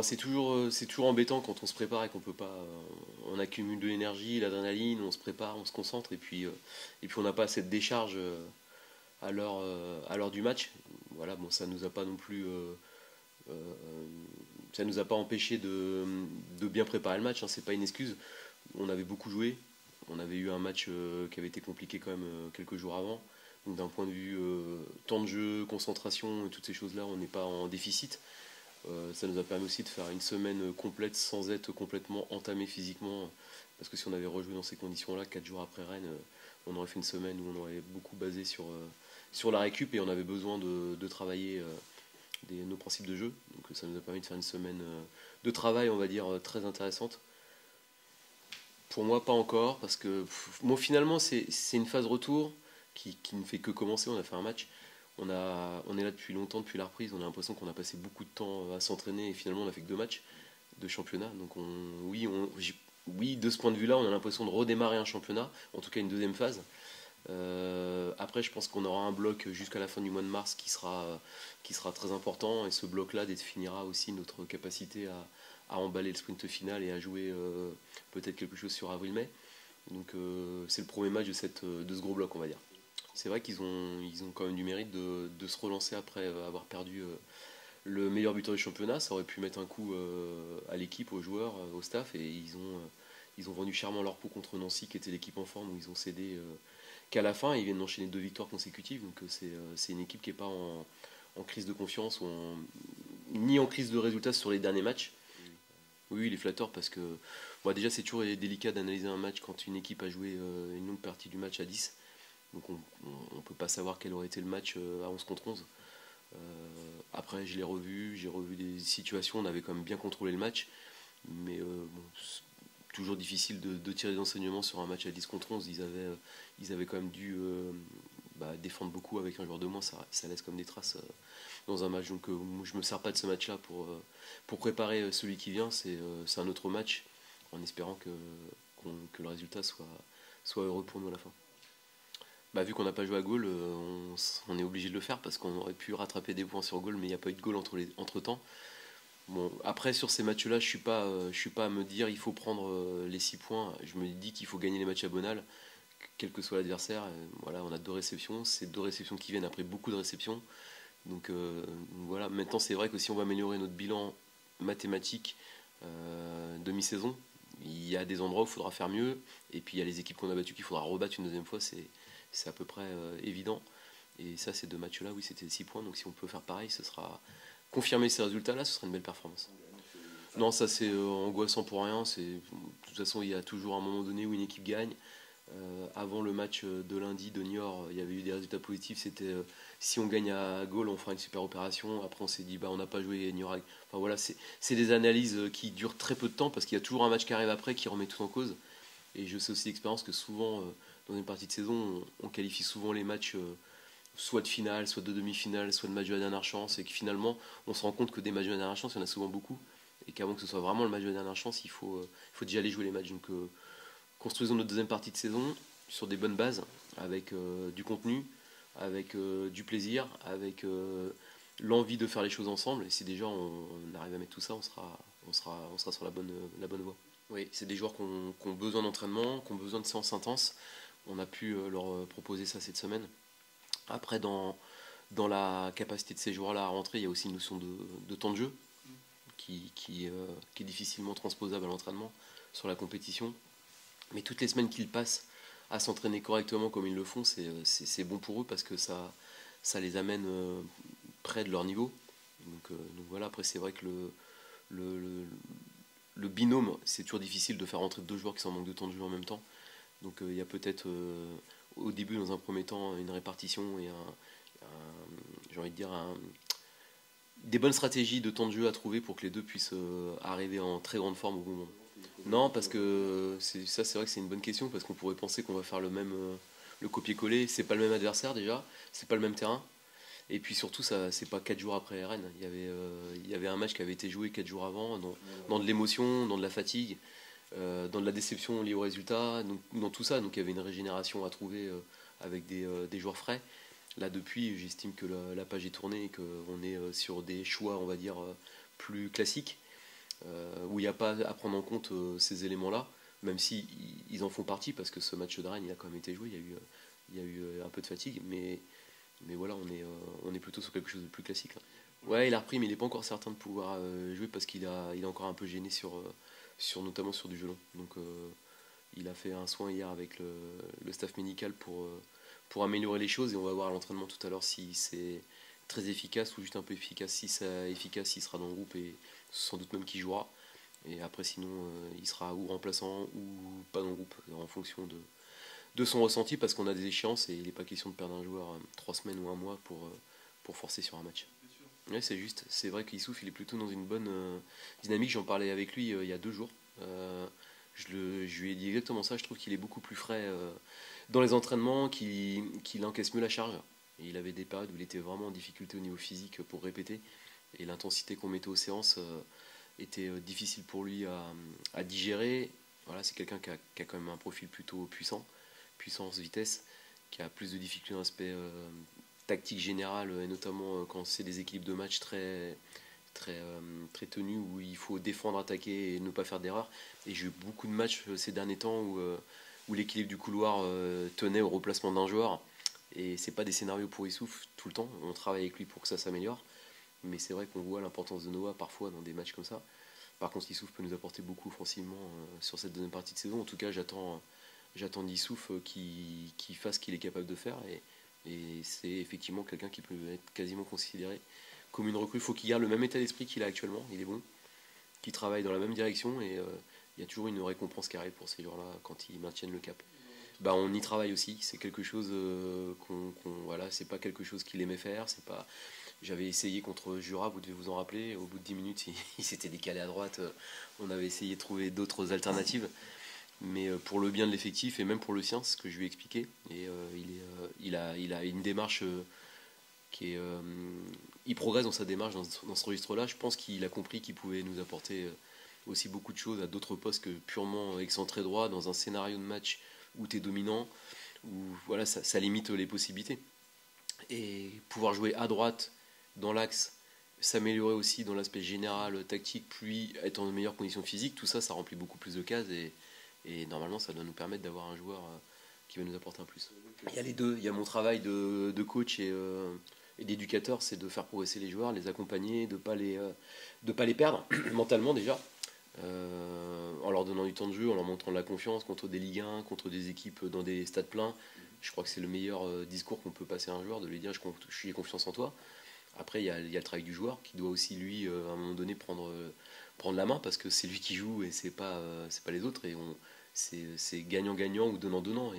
Bon, c'est toujours embêtant quand on se prépare et qu'on peut pas. On accumule de l'énergie, l'adrénaline, on se prépare, on se concentre et puis on n'a pas cette décharge à l'heure du match. Voilà, bon, ça nous a pas non plus. Euh, Ça nous a pas empêché de bien préparer le match, hein, c'est pas une excuse. On avait beaucoup joué, on avait eu un match qui avait été compliqué quand même quelques jours avant. Donc d'un point de vue temps de jeu, concentration et toutes ces choses-là, on n'est pas en déficit. Ça nous a permis aussi de faire une semaine complète sans être complètement entamé physiquement. Parce que si on avait rejoué dans ces conditions-là, 4 jours après Rennes, on aurait fait une semaine où on aurait beaucoup basé sur la récup et on avait besoin de travailler nos principes de jeu. Donc ça nous a permis de faire une semaine de travail, on va dire, très intéressante. Pour moi, pas encore, parce que bon, finalement, c'est une phase retour qui ne fait que commencer. On a fait un match, on est là depuis longtemps, depuis la reprise. On a l'impression qu'on a passé beaucoup de temps à s'entraîner et finalement, on a fait que 2 matchs de championnat. Donc, oui, de ce point de vue-là, on a l'impression de redémarrer un championnat, en tout cas une deuxième phase. Après, je pense qu'on aura un bloc jusqu'à la fin du mois de mars qui sera très important. Et ce bloc-là définira aussi notre capacité à emballer le sprint final et à jouer peut-être quelque chose sur avril-mai. Donc c'est le premier match de ce gros bloc, on va dire. C'est vrai ils ont quand même du mérite de se relancer après avoir perdu le meilleur buteur du championnat. Ça aurait pu mettre un coup à l'équipe, aux joueurs, au staff. Et ils ont vendu chèrement leur peau contre Nancy, qui était l'équipe en forme, où ils ont cédé qu'à la fin. Ils viennent d'enchaîner 2 victoires consécutives. Donc c'est une équipe qui n'est pas en crise de confiance ni en crise de résultats sur les derniers matchs. Oui, il est flatteur parce que bon, déjà c'est toujours délicat d'analyser un match quand une équipe a joué une longue partie du match à 10. Donc on ne peut pas savoir quel aurait été le match à 11 contre 11. Après je l'ai revu, j'ai revu des situations, on avait quand même bien contrôlé le match. Mais bon, c'est toujours difficile de tirer des enseignements sur un match à 10 contre 11. Ils avaient quand même dû défendre beaucoup avec un joueur de moins, ça laisse comme des traces dans un match. Donc je me sers pas de ce match-là pour préparer celui qui vient. C'est un autre match en espérant que le résultat soit heureux pour nous à la fin. Bah, vu qu'on n'a pas joué à goal, on est obligé de le faire parce qu'on aurait pu rattraper des points sur goal, mais il n'y a pas eu de goal entre temps. Bon, après sur ces matchs-là, je suis pas à me dire il faut prendre les 6 points. Je me dis qu'il faut gagner les matchs à Bonal, quel que soit l'adversaire. Voilà, on a 2 réceptions, c'est 2 réceptions qui viennent après beaucoup de réceptions. Donc voilà, maintenant c'est vrai que si on va améliorer notre bilan mathématique demi-saison, il y a des endroits où il faudra faire mieux, et puis il y a les équipes qu'on a battues qu'il faudra rebattre une deuxième fois, c'est à peu près évident. Et ça, ces 2 matchs-là, oui, c'était 6 points, donc si on peut faire pareil, ce sera confirmer ces résultats-là, ce sera une belle performance. Non, ça c'est angoissant pour rien. De toute façon, il y a toujours un moment donné où une équipe gagne. Avant le match de lundi de Niort, il y avait eu des résultats positifs. C'était si on gagne à Gaulle, on fera une super opération. Après, on s'est dit, bah, on n'a pas joué Niort. Enfin voilà, c'est des analyses qui durent très peu de temps parce qu'il y a toujours un match qui arrive après qui remet tout en cause. Et je sais aussi d'expérience que souvent, dans une partie de saison, on qualifie souvent les matchs soit de finale, soit de demi-finale, soit de match de la dernière chance. Et que finalement, on se rend compte que des matchs de la dernière chance, il y en a souvent beaucoup. Et qu'avant que ce soit vraiment le match de la dernière chance, il faut déjà aller jouer les matchs. Donc, construisons notre deuxième partie de saison sur des bonnes bases, avec du contenu, avec du plaisir, avec l'envie de faire les choses ensemble. Et si déjà on arrive à mettre tout ça, on sera sur la bonne voie. Oui, c'est des joueurs qui ont besoin d'entraînement, qui ont besoin de séances intenses. On a pu leur proposer ça cette semaine. Après, dans la capacité de ces joueurs-là à rentrer, il y a aussi une notion de temps de jeu qui est difficilement transposable à l'entraînement sur la compétition. Mais toutes les semaines qu'ils passent à s'entraîner correctement comme ils le font, c'est bon pour eux parce que ça les amène près de leur niveau. Donc voilà, après c'est vrai que le, le binôme, c'est toujours difficile de faire rentrer 2 joueurs qui sont en manque de temps de jeu en même temps. Donc il y a peut-être au début, dans un premier temps, une répartition et j'ai envie de dire, des bonnes stratégies de temps de jeu à trouver pour que les deux puissent arriver en très grande forme au bon moment. Non, parce que ça, c'est vrai que c'est une bonne question, parce qu'on pourrait penser qu'on va faire le copier-coller. C'est pas le même adversaire déjà, c'est pas le même terrain. Et puis surtout, ça, c'est pas 4 jours après Rennes. Il y avait un match qui avait été joué 4 jours avant, dans de l'émotion, dans de la fatigue, dans de la déception liée au résultat, donc, dans tout ça. Donc il y avait une régénération à trouver avec des joueurs frais. Là, depuis, j'estime que la page est tournée et qu'on est sur des choix, on va dire, plus classiques. où il n'y a pas à prendre en compte ces éléments-là, même si ils en font partie, parce que ce match de Rennes, il a quand même été joué, il y a eu un peu de fatigue, mais voilà, on est plutôt sur quelque chose de plus classique là. Ouais, il a repris, mais il n'est pas encore certain de pouvoir jouer parce qu'il est encore un peu gêné notamment sur du gelon. Donc il a fait un soin hier avec le staff médical pour améliorer les choses et on va voir à l'entraînement tout à l'heure si c'est très efficace ou juste un peu efficace. Si c'est efficace, il sera dans le groupe et sans doute même qu'il jouera. Et après, sinon, il sera ou remplaçant ou pas dans le groupe en fonction de son ressenti parce qu'on a des échéances et il n'est pas question de perdre un joueur 3 semaines ou un mois pour forcer sur un match. Ouais, c'est juste. C'est vrai qu'Issouf, il est plutôt dans une bonne dynamique. J'en parlais avec lui il y a 2 jours. Je lui ai dit exactement ça. Je trouve qu'il est beaucoup plus frais dans les entraînements, qu'il encaisse mieux la charge. Et il avait des périodes où il était vraiment en difficulté au niveau physique pour répéter. Et l'intensité qu'on mettait aux séances était difficile pour lui à digérer. Voilà, c'est quelqu'un qui a quand même un profil plutôt puissant, puissance, vitesse, qui a plus de difficultés dans l'aspect tactique générale, et notamment quand c'est des équipes de match très tenues où il faut défendre, attaquer et ne pas faire d'erreur. Et j'ai eu beaucoup de matchs ces derniers temps où l'équilibre du couloir tenait au replacement d'un joueur. Et c'est pas des scénarios pour Issouf tout le temps. On travaille avec lui pour que ça s'améliore. Mais c'est vrai qu'on voit l'importance de Noah parfois dans des matchs comme ça. Par contre, Issouf peut nous apporter beaucoup offensivement sur cette deuxième partie de saison. En tout cas, j'attends d'Issouf qu'il fasse ce qu'il est capable de faire. Et c'est effectivement quelqu'un qui peut être quasiment considéré comme une recrue. Il faut qu'il garde le même état d'esprit qu'il a actuellement. Il est bon, qu'il travaille dans la même direction. Et il y a toujours une récompense qui arrive pour ces joueurs-là quand ils maintiennent le cap. Bah, on y travaille aussi. C'est quelque chose voilà, c'est pas quelque chose qu'il aimait faire. C'est pas. J'avais essayé contre Jura, vous devez vous en rappeler. Au bout de 10 minutes, il s'était décalé à droite. On avait essayé de trouver d'autres alternatives. Mais pour le bien de l'effectif et même pour le sien, c'est ce que je lui ai expliqué. Et il a une démarche qui est. Il progresse dans sa démarche dans ce registre-là. Je pense qu'il a compris qu'il pouvait nous apporter aussi beaucoup de choses à d'autres postes que purement excentré droit dans un scénario de match où tu es dominant, où voilà, ça limite les possibilités. Et pouvoir jouer à droite dans l'axe, s'améliorer aussi dans l'aspect général tactique, puis être en meilleure condition physique, tout ça, ça remplit beaucoup plus de cases et normalement ça doit nous permettre d'avoir un joueur qui va nous apporter un plus. Il y a les deux, il y a mon travail de coach et d'éducateur, c'est de faire progresser les joueurs, les accompagner, de ne pas les perdre mentalement déjà, en leur donnant du temps de jeu, en leur montrant de la confiance contre des Ligue 1, contre des équipes dans des stades pleins. Je crois que c'est le meilleur discours qu'on peut passer à un joueur, de lui dire j'ai confiance en toi. Après, il y a le travail du joueur qui doit aussi, lui, à un moment donné, prendre la main parce que c'est lui qui joue et c'est pas les autres. Et c'est gagnant-gagnant ou donnant-donnant.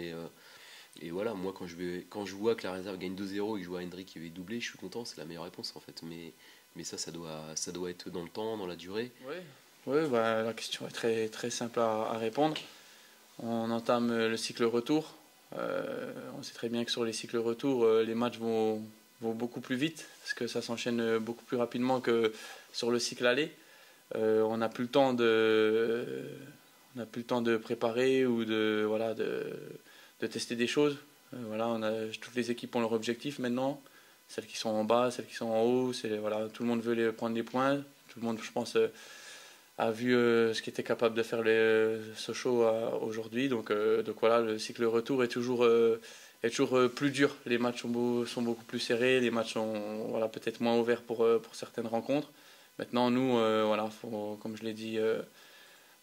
Et voilà, moi, quand je vois que la réserve gagne 2-0 et que je vois Hendrik qui avait doublé, je suis content, c'est la meilleure réponse en fait. Mais ça doit être dans le temps, dans la durée. Oui, ouais, bah, la question est très, très simple à répondre. On entame le cycle retour. On sait très bien que sur les cycles retour, les matchs vont beaucoup plus vite parce que ça s'enchaîne beaucoup plus rapidement que sur le cycle aller. On n'a plus le temps de préparer ou de tester des choses. Voilà, toutes les équipes ont leur objectif maintenant. Celles qui sont en bas, celles qui sont en haut, voilà, tout le monde veut prendre des points. Tout le monde, je pense, a vu ce qu'était capable de faire Sochaux aujourd'hui. Donc voilà, le cycle retour est toujours plus dur. Les matchs sont beaucoup plus serrés, les matchs sont voilà, peut-être moins ouverts pour certaines rencontres. Maintenant, nous, voilà, comme je l'ai dit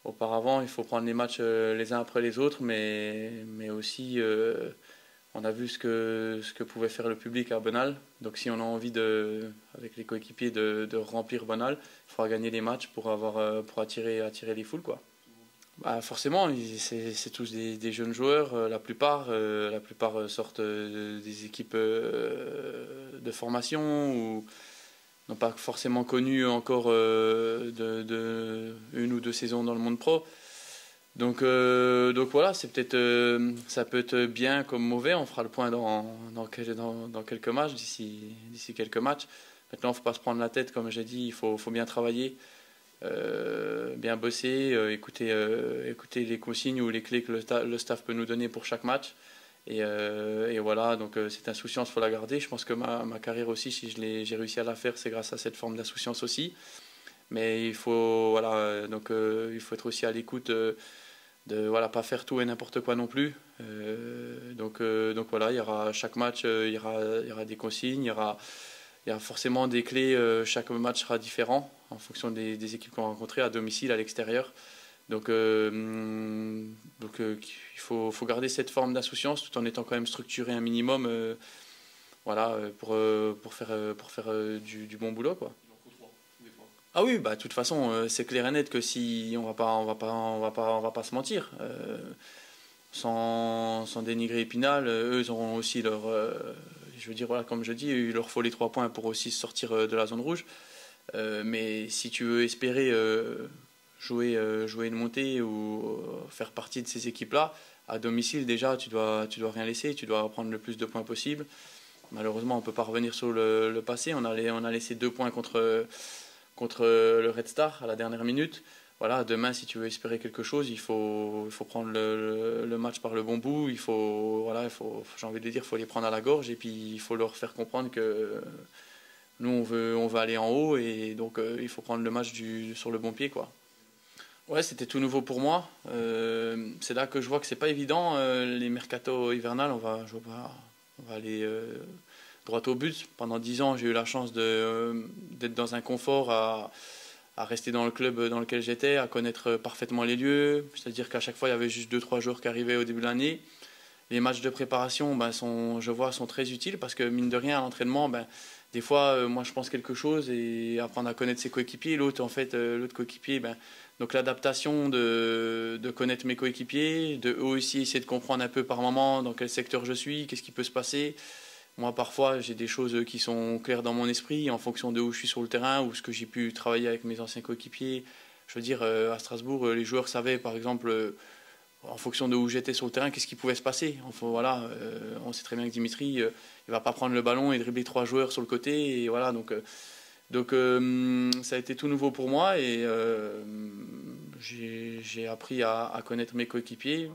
auparavant, il faut prendre les matchs les uns après les autres, mais aussi on a vu ce que pouvait faire le public à Bonal. Donc si on a envie avec les coéquipiers de remplir Bonal, il faudra gagner les matchs pour attirer les foules, quoi. Bah forcément, c'est tous des jeunes joueurs. La plupart sortent des équipes de formation ou n'ont pas forcément connu encore une ou deux saisons dans le monde pro. Donc voilà, ça peut être bien comme mauvais. On fera le point dans quelques matchs, d'ici quelques matchs. Maintenant, il ne faut pas se prendre la tête, comme j'ai dit, il faut bien travailler, bien bosser, écouter les consignes ou les clés que le staff peut nous donner pour chaque match. Et voilà, donc cette insouciance, il faut la garder. Je pense que ma carrière aussi, si j'ai réussi à la faire, c'est grâce à cette forme d'insouciance aussi. Mais il faut, voilà, il faut être aussi à l'écoute de voilà, pas faire tout et n'importe quoi non plus. Donc voilà, il y aura chaque match, il y aura des consignes, il y a forcément des clés. Chaque match sera différent en fonction des équipes qu'on va rencontrer à domicile, à l'extérieur. Donc, faut garder cette forme d'insouciance tout en étant quand même structuré un minimum, voilà, pour faire du bon boulot, quoi. Ah oui, bah de toute façon, c'est clair et net que si on va pas se mentir, sans dénigrer Épinal, eux ils auront aussi leur, je veux dire voilà, comme je dis, il leur faut les 3 points pour aussi sortir de la zone rouge. Mais si tu veux espérer jouer une montée ou faire partie de ces équipes-là, à domicile déjà, tu dois rien laisser, tu dois prendre le plus de points possible. Malheureusement, on ne peut pas revenir sur le passé. On a laissé 2 points contre le Red Star à la dernière minute. Voilà, demain, si tu veux espérer quelque chose, il faut prendre le match par le bon bout. Voilà, j'ai envie de dire, il faut les prendre à la gorge et puis il faut leur faire comprendre que nous, on veut aller en haut et donc il faut prendre le match sur le bon pied, quoi. Ouais, c'était tout nouveau pour moi. C'est là que je vois que c'est pas évident. Les mercato hivernales, on va aller droit au but. Pendant 10 ans, j'ai eu la chance d'être dans un confort, à rester dans le club dans lequel j'étais, à connaître parfaitement les lieux. C'est-à-dire qu'à chaque fois, il y avait juste 2 3 joueurs qui arrivaient au début de l'année. Les matchs de préparation, ben, je vois, sont très utiles parce que mine de rien, à l'entraînement, ben, des fois, moi, je pense quelque chose et apprendre à connaître ses coéquipiers. L'autre, en fait, l'autre coéquipier, ben, donc l'adaptation de connaître mes coéquipiers, de eux aussi essayer de comprendre un peu par moment dans quel secteur je suis, qu'est-ce qui peut se passer. Moi, parfois, j'ai des choses qui sont claires dans mon esprit en fonction de où je suis sur le terrain ou ce que j'ai pu travailler avec mes anciens coéquipiers. Je veux dire, à Strasbourg, les joueurs savaient, par exemple, en fonction de où j'étais sur le terrain, qu'est-ce qui pouvait se passer. Enfin, voilà, on sait très bien que Dimitri, il va pas prendre le ballon et dribbler 3 joueurs sur le côté. Et voilà, ça a été tout nouveau pour moi et j'ai appris à connaître mes coéquipiers.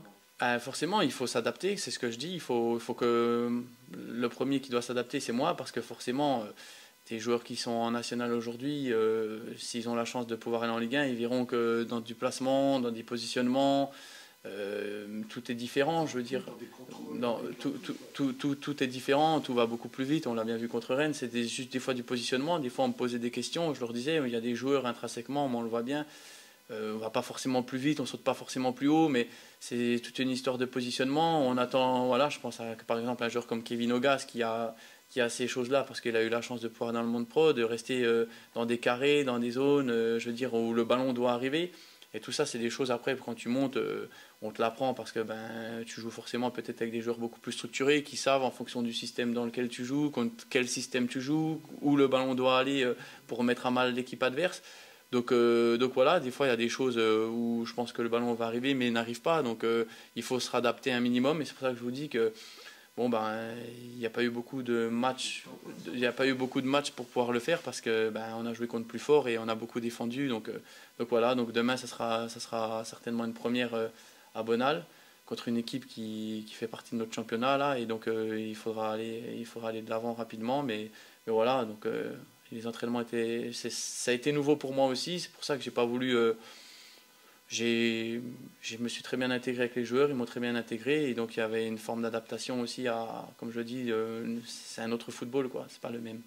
Forcément, il faut s'adapter, c'est ce que je dis. Il faut que le premier qui doit s'adapter, c'est moi, parce que forcément, des joueurs qui sont en national aujourd'hui, s'ils ont la chance de pouvoir aller en Ligue 1, ils verront que dans du placement, dans des positionnements, tout est différent. Je veux dire, tout est différent, tout va beaucoup plus vite. On l'a bien vu contre Rennes, c'était juste des fois du positionnement. Des fois, on me posait des questions, je leur disais, il y a des joueurs intrinsèquement, on le voit bien. On va pas forcément plus vite, on saute pas forcément plus haut, mais c'est toute une histoire de positionnement. On attend, voilà, je pense à par exemple un joueur comme Kevin Ogas qui a ces choses-là parce qu'il a eu la chance de pouvoir dans le monde pro, de rester dans des carrés, dans des zones, je veux dire où le ballon doit arriver. Et tout ça, c'est des choses après quand tu montes, on te l'apprend parce que ben tu joues forcément peut-être avec des joueurs beaucoup plus structurés qui savent en fonction du système dans lequel tu joues, contre quel système tu joues, où le ballon doit aller pour mettre à mal l'équipe adverse. Donc voilà, des fois il y a des choses où je pense que le ballon va arriver mais n'arrive pas. Donc il faut se réadapter un minimum. Et c'est pour ça que je vous dis que bon ben il n'y a pas eu beaucoup de matchs, il n'y a pas eu beaucoup de matchs pour pouvoir le faire parce que ben on a joué contre plus fort et on a beaucoup défendu. Donc voilà, donc demain ça sera certainement une première à Bonal contre une équipe qui fait partie de notre championnat là et donc il faudra aller de l'avant rapidement. Mais voilà donc. Les entraînements ça a été nouveau pour moi aussi. C'est pour ça que j'ai pas voulu. Je me suis très bien intégré avec les joueurs, ils m'ont très bien intégré et donc il y avait une forme d'adaptation aussi à, comme je le dis, c'est un autre football quoi, c'est pas le même.